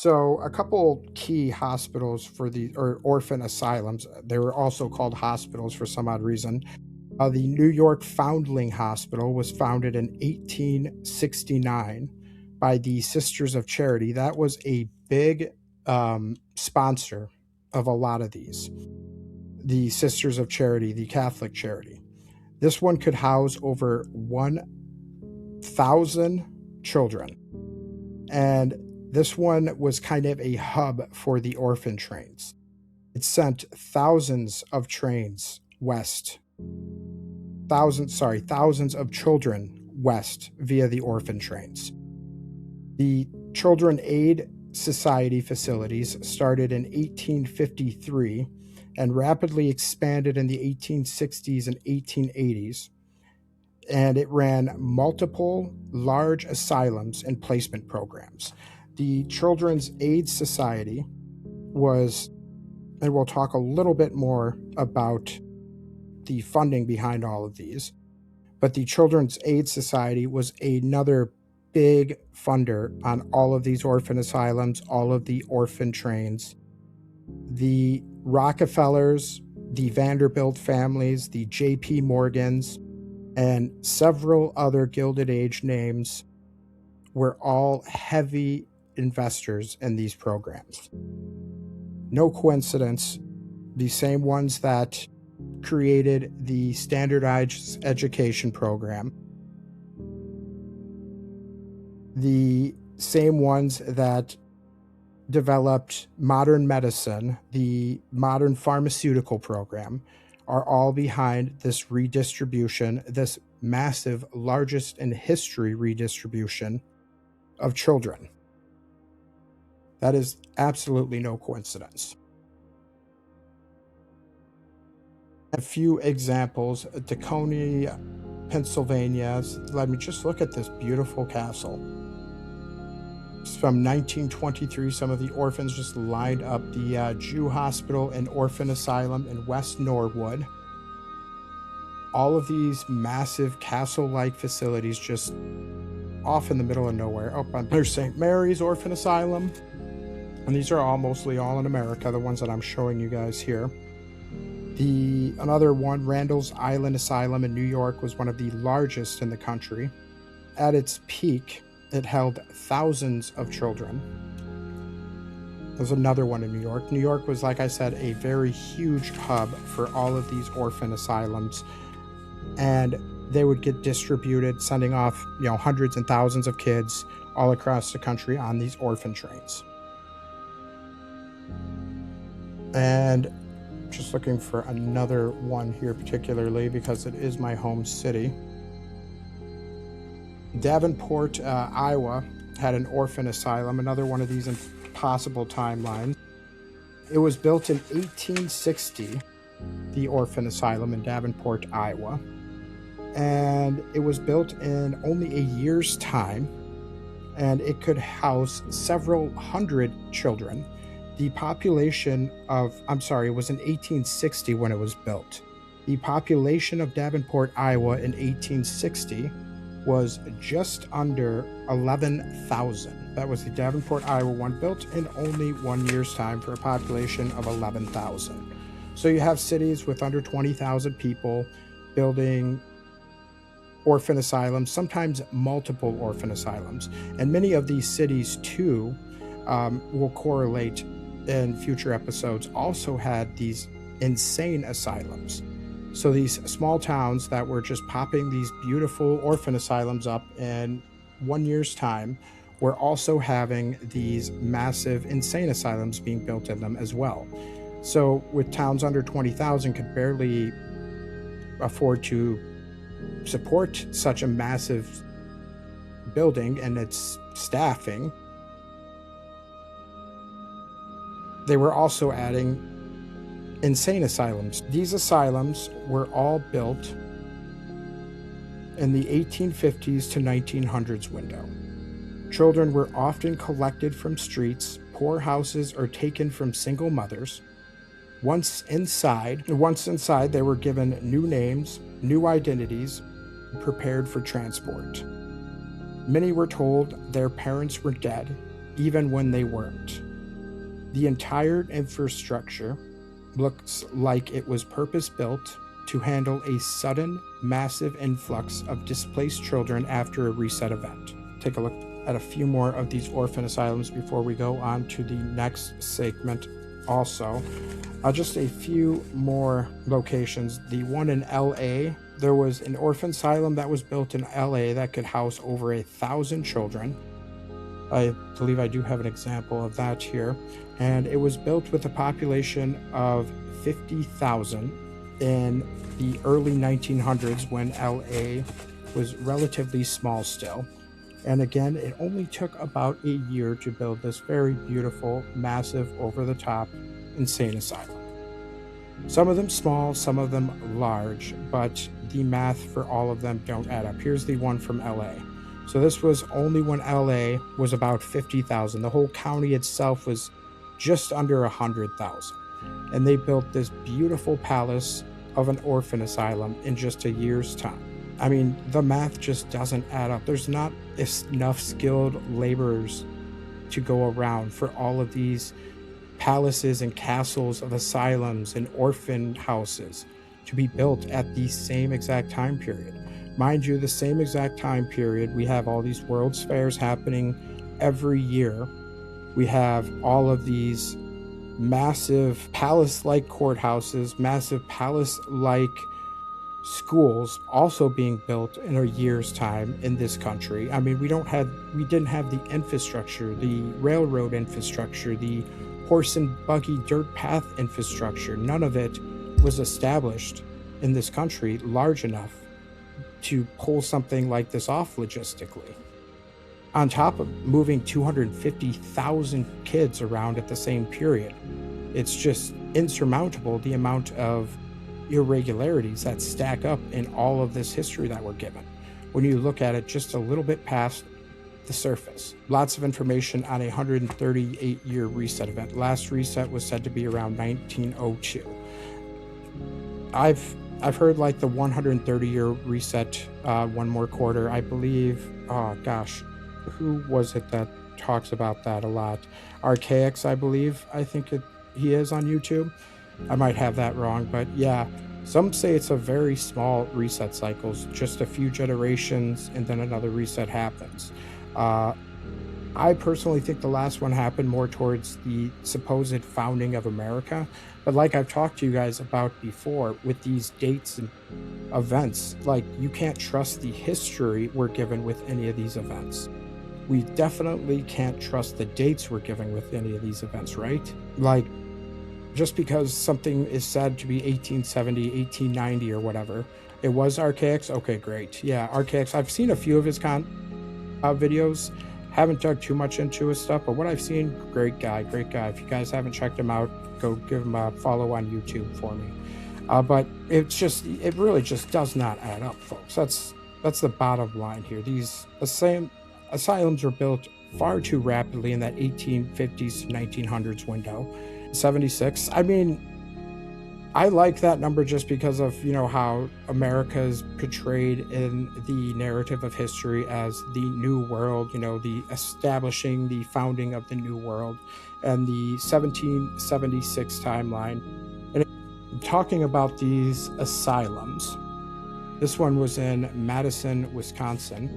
So a couple key hospitals or orphan asylums, they were also called hospitals for some odd reason. The New York Foundling Hospital was founded in 1869 by the Sisters of Charity. That was a big sponsor of a lot of these. The Sisters of Charity, the Catholic Charity. This one could house over 1,000 children. And this one was kind of a hub for the orphan trains. It sent thousands of trains west, thousands of children west via the orphan trains. The Children Aid Society facilities started in 1853 and rapidly expanded in the 1860s and 1880s. And it ran multiple large asylums and placement programs. The Children's Aid Society was, and we'll talk a little bit more about the funding behind all of these, but the Children's Aid Society was another big funder on all of these orphan asylums, all of the orphan trains. The Rockefellers, the Vanderbilt families, the J.P. Morgans, and several other Gilded Age names were all heavy investors in these programs. No coincidence, the same ones that created the standardized education program, the same ones that developed modern medicine, the modern pharmaceutical program, are all behind this redistribution, this massive, largest in history redistribution of children. That is absolutely no coincidence. A few examples: Tacony, Pennsylvania. Let me just look at this beautiful castle. It's from 1923. Some of the orphans just lined up. The Jew Hospital and Orphan Asylum in West Norwood. All of these massive castle-like facilities just off in the middle of nowhere. Oh, there's St. Mary's Orphan Asylum. And these are mostly all in America, the ones that I'm showing you guys here. Another one, Randall's Island Asylum in New York, was one of the largest in the country. At its peak, it held thousands of children. There's another one in New York. New York was, like I said, a very huge hub for all of these orphan asylums. And they would get distributed, sending off, hundreds and thousands of kids all across the country on these orphan trains. And just looking for another one here particularly because it is my home city. Davenport, Iowa had an orphan asylum, another one of these impossible timelines. It was built in 1860, the orphan asylum in Davenport, Iowa. And it was built in only a year's time, and it could house several hundred children. The population of, it was in 1860 when it was built. The population of Davenport, Iowa in 1860 was just under 11,000. That was the Davenport, Iowa one, built in only 1 year's time for a population of 11,000. So you have cities with under 20,000 people building orphan asylums, sometimes multiple orphan asylums. And many of these cities too will correlate in future episodes, also had these insane asylums. So these small towns that were just popping these beautiful orphan asylums up in 1 year's time were also having these massive insane asylums being built in them as well. So with towns under 20,000 could barely afford to support such a massive building and its staffing, they were also adding insane asylums. These asylums were all built in the 1850s to 1900s window. Children were often collected from streets, poor houses, or taken from single mothers. Once inside, they were given new names, new identities, and prepared for transport. Many were told their parents were dead, even when they weren't. The entire infrastructure looks like it was purpose-built to handle a sudden, massive influx of displaced children after a reset event. Take a look at a few more of these orphan asylums before we go on to the next segment. Also, just a few more locations. The one in LA, there was an orphan asylum that was built in LA that could house over 1,000 children. I believe I do have an example of that here. And it was built with a population of 50,000 in the early 1900s when LA was relatively small still. And again, it only took about a year to build this very beautiful, massive, over-the-top, insane asylum. Some of them small, some of them large, but the math for all of them don't add up. Here's the one from LA. So this was only when LA was about 50,000. The whole county itself was just under 100,000. And they built this beautiful palace of an orphan asylum in just a year's time. I mean, the math just doesn't add up. There's not enough skilled laborers to go around for all of these palaces and castles of asylums and orphan houses to be built at the same exact time period. Mind you, the same exact time period, we have all these World's Fairs happening every year. We have all of these massive palace-like courthouses, massive palace-like schools also being built in a year's time in this country. I mean, we didn't have the infrastructure, the railroad infrastructure, the horse and buggy dirt path infrastructure. None of it was established in this country large enough to pull something like this off logistically. On top of moving 250,000 kids around at the same period, it's just insurmountable the amount of irregularities that stack up in all of this history that we're given when you look at it just a little bit past the surface. Lots of information on a 138-year reset event. Last reset was said to be around 1902. I've heard like the 130-year reset, one more quarter, I believe. Oh gosh, who was it that talks about that a lot? Archaics, I believe. I think he is on YouTube. I might have that wrong, but yeah, some say it's a very small reset cycles, just a few generations, and then another reset happens. I personally think the last one happened more towards the supposed founding of America. But like I've talked to you guys about before, with these dates and events, like you can't trust the history we're given with any of these events. We definitely can't trust the dates we're given with any of these events, right? Like, just because something is said to be 1870, 1890 or whatever, it was Archaics? Okay, great. Yeah, Archaics, I've seen a few of his videos. Haven't dug too much into his stuff, but what I've seen, great guy. If you guys haven't checked him out, go give him a follow on YouTube for me. But it really just does not add up, folks. That's the bottom line here. These asylums were built far too rapidly in that 1850s to 1900s window. 76. I mean, I like that number just because of, how America is portrayed in the narrative of history as the New World, the establishing, the founding of the New World, and the 1776 timeline. And talking about these asylums, this one was in Madison, Wisconsin.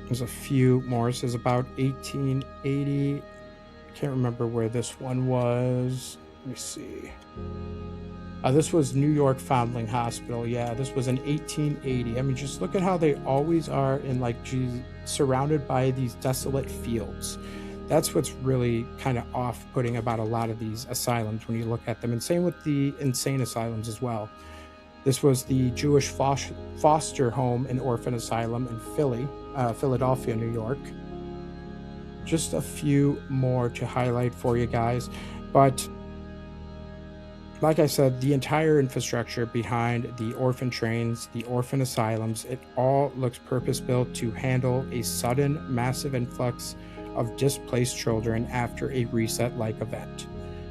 There's a few more. This is about 1880. Can't remember where this one was. Let me see. This was New York Foundling Hospital. Yeah, this was in 1880. I mean, just look at how they always are in surrounded by these desolate fields. That's what's really kind of off-putting about a lot of these asylums when you look at them. And same with the insane asylums as well. This was the Jewish foster home and orphan asylum in Philadelphia, New York. Just a few more to highlight for you guys. But like I said, the entire infrastructure behind the orphan trains, the orphan asylums, it all looks purpose-built to handle a sudden, massive influx of displaced children after a reset-like event.